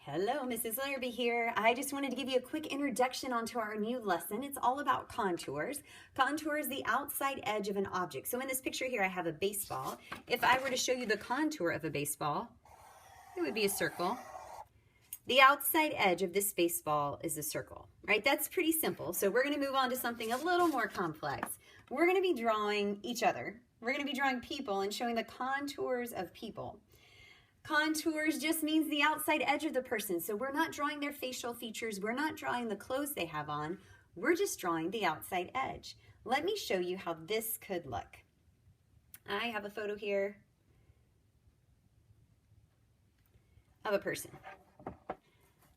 Hello, Mrs. Larrabee here. I just wanted to give you a quick introduction onto our new lesson. It's all about contours. Contour is the outside edge of an object. So in this picture here, I have a baseball. If I were to show you the contour of a baseball, it would be a circle. The outside edge of this baseball is a circle, right? That's pretty simple. So we're going to move on to something a little more complex. We're going to be drawing each other. We're going to be drawing people and showing the contours of people. Contours just means the outside edge of the person. So we're not drawing their facial features. We're not drawing the clothes they have on. We're just drawing the outside edge. Let me show you how this could look. I have a photo here of a person.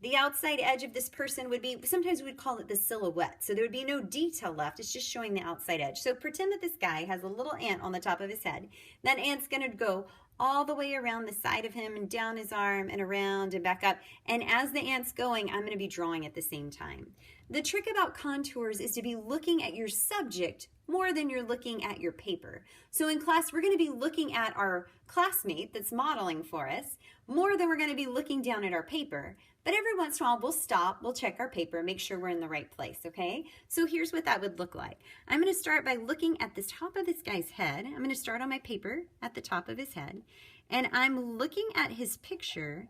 The outside edge of this person would be, sometimes we would call it the silhouette. So there would be no detail left. It's just showing the outside edge. So pretend that this guy has a little ant on the top of his head. That ant's going to go all the way around the side of him and down his arm and around and back up. And as the ant's going, I'm going to be drawing at the same time. The trick about contours is to be looking at your subject more than you're looking at your paper. So in class, we're going to be looking at our classmate that's modeling for us more than we're going to be looking down at our paper. But every once in a while, we'll stop, we'll check our paper, make sure we're in the right place, okay? So here's what that would look like. I'm going to start by looking at the top of this guy's head. I'm going to start on my paper at the top of his head. And I'm looking at his picture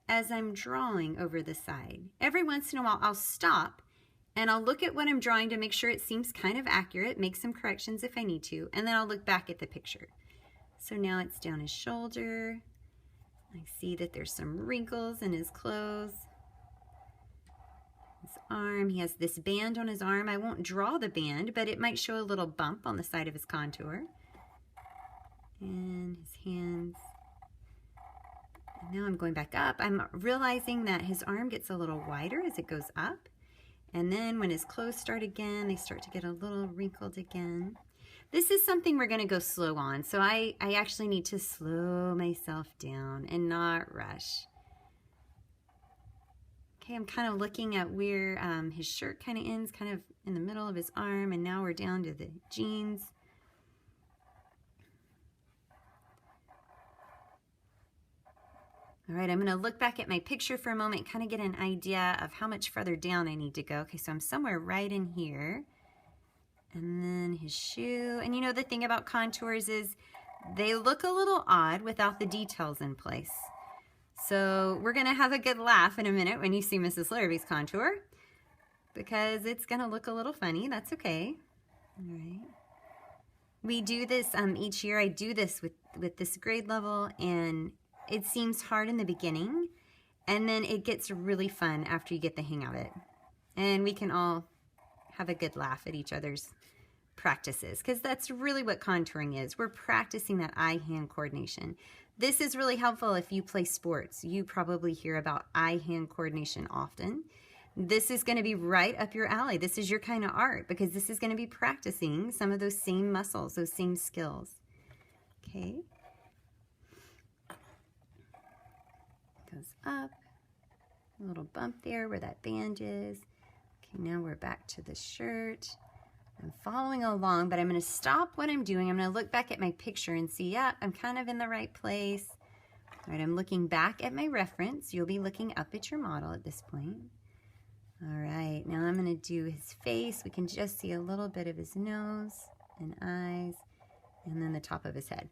as I'm drawing over the side. Every once in a while, I'll stop and I'll look at what I'm drawing to make sure it seems kind of accurate, make some corrections if I need to, and then I'll look back at the picture. So now it's down his shoulder. I see that there's some wrinkles in his clothes. His arm, he has this band on his arm. I won't draw the band, but it might show a little bump on the side of his contour. And his hands. And now I'm going back up. I'm realizing that his arm gets a little wider as it goes up. And then when his clothes start again, they start to get a little wrinkled again. This is something we're going to go slow on. So I actually need to slow myself down and not rush. Okay, I'm kind of looking at where his shirt kind of ends, kind of in the middle of his arm, and now we're down to the jeans. All right, I'm going to look back at my picture for a moment, kind of get an idea of how much further down I need to go. Okay, so I'm somewhere right in here. And then his shoe. And you know, the thing about contours is they look a little odd without the details in place. So we're going to have a good laugh in a minute when you see Mrs. Larrabee's contour, because it's going to look a little funny. That's okay. All right. We do this each year. I do this with this grade level, and it seems hard in the beginning, and then it gets really fun after you get the hang of it. And we can all have a good laugh at each other's practices, because that's really what contouring is. We're practicing that eye-hand coordination. This is really helpful if you play sports. You probably hear about eye-hand coordination often. This is going to be right up your alley. This is your kind of art, because this is going to be practicing some of those same muscles, those same skills. Okay. Goes up. A little bump there where that band is. Okay, now we're back to the shirt. I'm following along, but I'm going to stop what I'm doing. I'm going to look back at my picture and see, yeah, I'm kind of in the right place. All right, I'm looking back at my reference. You'll be looking up at your model at this point. All right, now I'm going to do his face. We can just see a little bit of his nose and eyes, and then the top of his head.